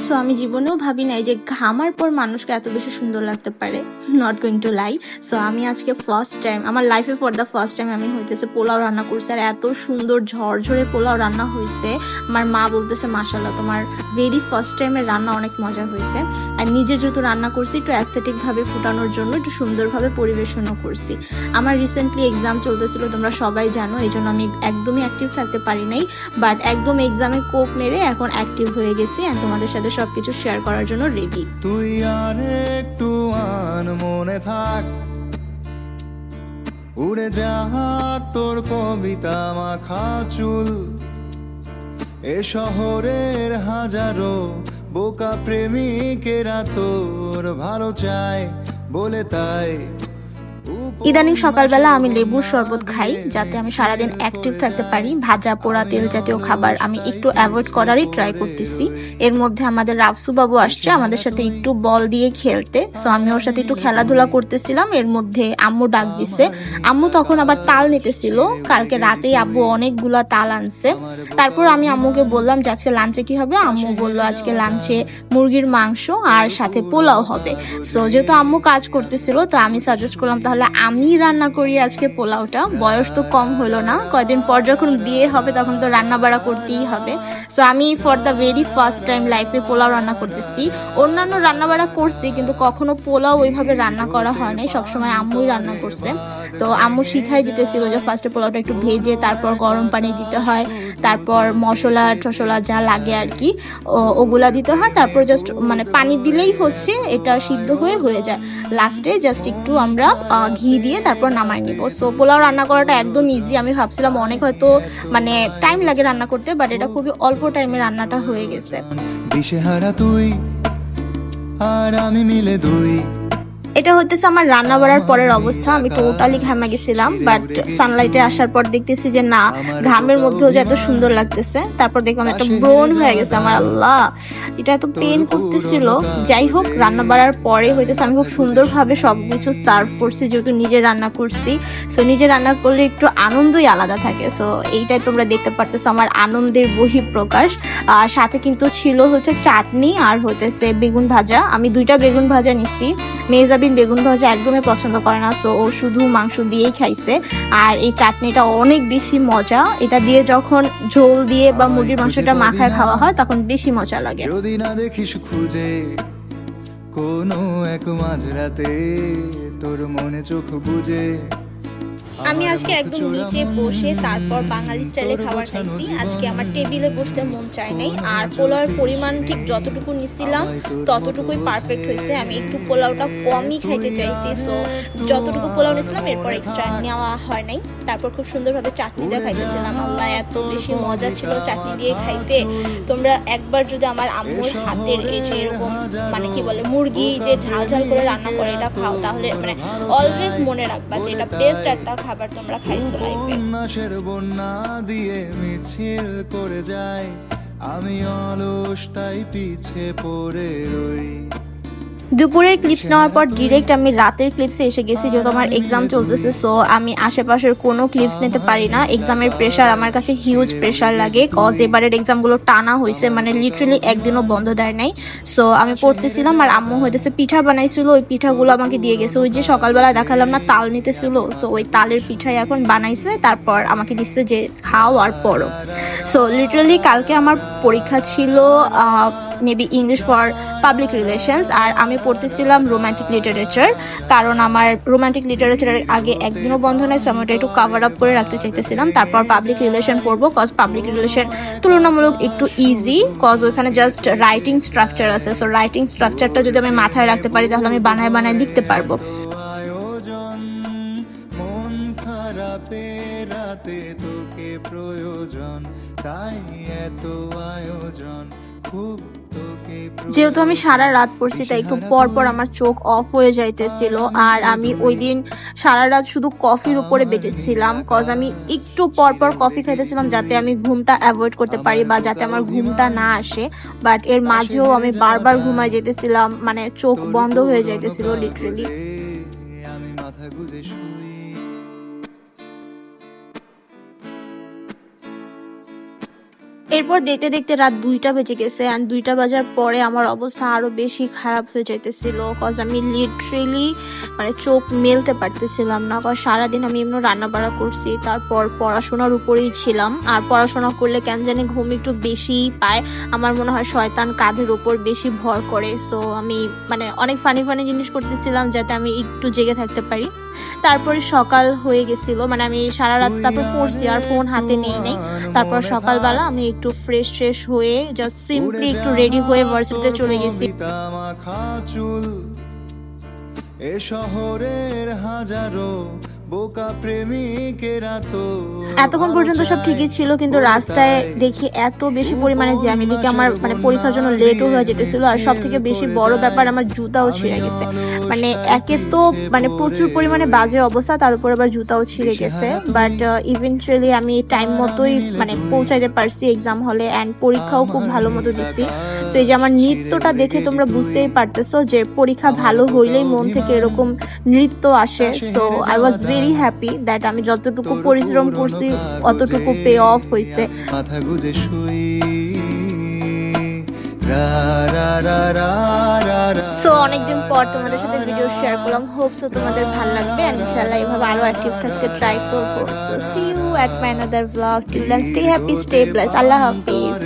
So আমি জীবনেও ভাবি নাই যে ঘামার পর মানুষকে এত বেশি সুন্দর লাগতে পারে, not going to lie. So আমি আজকে ফার্স্ট টাইম আমার লাইফে ফর দ্য ফার্স্ট টাইম আমি হইতেছে পোলাও রান্না করছি, আর এত সুন্দর ঝরঝরে পোলাও রান্না হয়েছে। আমার মা বলতেছে মাশাআল্লাহ তোমার ভেরি ফার্স্ট টাইমের রান্না অনেক মজা হয়েছে। আর নিজের যেহেতু রান্না করছি একটু অ্যাস্থেটিক ভাবে ফুটানোর জন্য একটু সুন্দরভাবে পরিবেশনও করছি। আমার রিসেন্টলি এক্সাম চলতেছিল, তোমরা সবাই জানো, এই জন্য আমি একদমই অ্যাক্টিভ থাকতে পারি নাই, বাট একদম এক্সামে কোপ মেরে এখন অ্যাক্টিভ হয়ে গেছি এন্ড তোমাদের সাথে সবকিছু শেয়ার করার জন্য রেডি। তুই আর একটু মনে থাক, উড়ে যা তোর কবিতা মাখা চুল, এ শহরের হাজারো বোকা প্রেমিকেরা তোর ভালো চায় বলে তাই। ইদানিং সকালবেলা আমি লেবুর শরবত খাই যাতে আমি সারাদিন অ্যাক্টিভ থাকতে পারি। ভাজা পোড়া তেল জাতীয় খাবার আমি একটু অ্যাভয়েড করারই ট্রাই করতেছি। এর মধ্যে আমাদের রাফসু বাবু আসছে আমাদের সাথে একটু বল দিয়ে খেলতে, সো আমি ওর সাথে একটু খেলাধুলা করতেছিলাম। এর মধ্যে আম্মু ডাক দিছে, আম্মু তখন আবার তাল নিতেছিল, কালকে রাতেই আব্বু অনেকগুলা তাল আনছে। তারপর আমি আম্মুকে বললাম যে আজকে লাঞ্চে কি হবে, আম্মু বললো আজকে লাঞ্চে মুরগির মাংস আর সাথে পোলাও হবে। সো যেহেতু আম্মু কাজ করতেছিল তো আমি সাজেস্ট করলাম তাহলে আমি রান্না করি আজকে পোলাওটা। বয়স তো কম হলো না, কয়েকদিন পর যখন বিয়ে হবে তখন তো রান্না বাড়া করতেই হবে। সো আমি for the very first time লাইফে পোলাও রান্না করতেছি। অন্যান্য রান্না বাড়া করছি কিন্তু কখনো পোলাও ওইভাবে রান্না করা হয় নাই, সবসময় আম্মুই রান্না করছে। তো আম্মু শিখাই দিতেছিল যে ফার্স্টে পোলাওটা একটু ভেজে তারপর গরম পানি দিতে হয়, তারপর মশলা টসলা যা লাগে আর কি ওগুলা দিতে হয়, তারপর জাস্ট মানে পানি দিলেই হচ্ছে এটা সিদ্ধ হয়ে যায়। লাস্টে জাস্ট একটু আমরা ঘি দিয়ে তারপর নামাই নিব। সো পোলাও রান্না করাটা একদম ইজি। আমি ভাবছিলাম অনেক হয়তো মানে টাইম লাগে রান্না করতে, বাট এটা খুবই অল্প টাইমে রান্নাটা হয়ে গেছে। দিশেহারা তুই আর আমি মিলে দুই। এটা হতেছে আমার রান্না বাড়ার পরের অবস্থা। আমি টোটালি ঘামে গেছিলাম, বাট সানলাইটে আসার পর দেখতেছি যে না, ঘামের মধ্যেও যে এত সুন্দর লাগতেছে। তারপর দেখলাম একটা ব্রণ হয়ে গেছে আমার, আল্লাহ এটা এত পেন করতেছিল। যাই হোক, রান্না বাড়ার পরে হইতেছে আমি খুব সুন্দরভাবে সবকিছু সার্ভ করছি, যেহেতু নিজে রান্না করছি। সো নিজে রান্না করলে একটু আনন্দই আলাদা থাকে। সো এইটাই তোমরা দেখতে পারতেছো আমার আনন্দের বহিঃপ্রকাশ। সাথে কিন্তু ছিল হচ্ছে চাটনি আর হইতেছে বেগুন ভাজা। আমি 2টা বেগুন ভাজা নিচ্ছি। মেজাবি বেগুন ভাজা একদমই পছন্দ করে না, সো ও শুধু মাংস দিয়েই খাইছে। আর এই চাটনিটা অনেক বেশি মজা, এটা দিয়ে যখন ঝোল দিয়ে বা মুরগির মাংসটা মাখায় খাওয়া হয় তখন বেশি মজা লাগে। যদি না দেখিস খুঁজে কোনো এক মাঝরাতে তোর মনে চোখ বুঝে। আমি আজকে একদম নিচে বসে তারপর বাঙালি স্টাইলে খাবার খাইছি। আজকে আমার টেবিলে বসতে মন চায় নাই, আর পোলাওয়ের পরিমাণ ঠিক যতটুকু নিছিলাম ততটুকুই পারফেক্ট হয়েছে। আমি একটু পোলাওটা কমই খাইতে চাইছি, সো যতটুকু পোলাও নিছিলাম এরপর এক্সট্রা নেওয়া হয় নাই। তারপর খুব সুন্দরভাবে চাটনি দিয়ে খাইতেছিলাম, আল্লাহ এত বেশি মজা ছিল চাটনি দিয়ে খাইতে। তোমরা একবার যদি আমার আম্মুর হাতের এই যে এরকম মানে কি বলে মুরগি যে ঝাল ঝাল করে রান্না করে এটা খাও, তাহলে মানে অলওয়েজ মনে রাখবা যে এটা বেস্ট একটা খাবার তোমরা খাইছো লাইফে। উন্নাসের বন্যা দিয়ে মিছিল করে যায়, আমি অলস তাই পিছে পড়ে রই। দুপুরের ক্লিপস নেওয়ার পর ডিরেক্ট আমি রাতের ক্লিপসে এসে গেছি, যেহেতু আমার এক্সাম চলতেছে। সো আমি আশেপাশের কোনো ক্লিপস নিতে পারি না, এক্সামের প্রেশার আমার কাছে হিউজ প্রেশার লাগে। কজ এবারের এক্সামগুলো টানা হয়েছে, মানে লিটারালি একদিনও বন্ধ দেয় নাই। সো আমি পড়তেছিলাম আর আম্মু হইতেছে পিঠা বানাইছিল, ওই পিঠাগুলো আমাকে দিয়ে গেছে। ওই যে সকালবেলা দেখালাম না তাল নিতেছিল, সো ওই তালের পিঠাই এখন বানাইছে, তারপর আমাকে দিচ্ছে যে খাও আর পড়ো। সো লিটারালি কালকে আমার পরীক্ষা ছিল maybe English for public relations, আর আমি পড়তেছিলাম রোমান্টিক লিটারেচার, কারণ আমার রোমান্টিক লিটারেচারের আগে একদিনও বন্ধ নেই। সো আমি ওটা একটু কাভার আপ করে রাখতে চাইতেছিলাম। তারপর পাবলিক রিলেশন পড়বো, কজ পাবলিক রিলেশন তুলনামূলক একটু ইজি, কজ ওইখানে জাস্ট রাইটিং স্ট্রাকচার আছে। সো রাইটিং স্ট্রাকচারটা যদি আমি মাথায় রাখতে পারি তাহলে আমি বানায় বানায় লিখতে পারবো। আয়োজন মন খারাপে রাতে তোকে প্রয়োজন, তাই এত আয়োজন খুব। যেহেতু আমি সারা রাত পড়ছি তাই একটু পর পর আমার চোখ অফ হয়ে যাইতেছিল, আর আমি ওই দিন সারা রাত শুধু কফির উপরে বেঁচেছিলাম। কজ আমি একটু পর পর কফি খাইতেছিলাম যাতে আমি ঘুমটা অ্যাভয়েড করতে পারি বা যাতে আমার ঘুমটা না আসে, বাট এর মাঝেও আমি বারবার ঘুমাই যেতেছিলাম, মানে চোখ বন্ধ হয়ে যাইতেছিল লিটারেলি। আমি মাথা গুজে শুই, এরপর দেখতে দেখতে রাত 2টা বেজে গেছে, অ্যান্ড 2টা বাজার পরে আমার অবস্থা আরো বেশি খারাপ হয়ে যাইতেছিল, কজ আমি লিটারেলি মানে চোখ মেলতে পারতেছিলাম না। কজ সারাদিন আমি এমনি রান্না বাড়া করছি, তারপর পড়াশোনার উপরেই ছিলাম। আর পড়াশোনা করলে কেন জানি ঘুম একটু বেশিই পায়, আমার মনে হয় শয়তান কাঁধের উপর বেশি ভর করে। সো আমি মানে অনেক ফানি ফানি জিনিস করতেছিলাম যাতে আমি একটু জেগে থাকতে পারি। তারপরে সকাল হয়ে গেছিল, মানে আমি সারা রাত তারপর পড়ছি আর ফোন হাতে নেই নাই। তারপর সকালবেলা আমি একটু ফ্রেশ হয়ে জাস্ট সিম্পলি একটু রেডি হয়ে ভার্সিটিতে চলে গেছি। এ শহরের হাজারো বোকা প্রেমিকেরা তো এতক্ষণ পর্যন্ত সব ঠিকই ছিল, কিন্তু রাস্তায় দেখি এত বেশি পরিমাণে জ্যাম, এদিকে আমার মানে পরীক্ষার জন্য লেটও হয়ে যেতেছিল। আর সব থেকে বেশি বড় ব্যাপার, আমার জুতাও ছিঁড়ে গেছে। মানে একে তো মানে প্রচুর পরিমাণে বাজে অবস্থা, তার উপর আবার জুতাও ছিঁড়ে গেছে। বাট ইভেনচুয়ালি আমি টাইম মতোই মানে পৌঁছাইতে পারছি এক্সাম হলে, অ্যান্ড পরীক্ষাও খুব ভালো মতো দিছি। সো এই যে আমার নৃত্যটা দেখে তোমরা বুঝতেই পারতেছো যে পরীক্ষা ভালো হইলেই মন থেকে এরকম নৃত্য আসে। So I was very happy that আমি যতটুকু পরিশ্রম করছি অতটুকু পে অফ হয়েছে। মাথা গুজে শুই। সো অনেকদিন পর তোমাদের সাথে ভিডিও শেয়ার করলাম, হোপ সো তোমাদের ভালো লাগবে, এন্ড ইনশাআল্লাহ এভাবে আরো অ্যাক্টিভ থাকতে ট্রাই করবো। So see you at my another blog. Till then stay happy, stay blessed. আল্লাহ হাফেজ।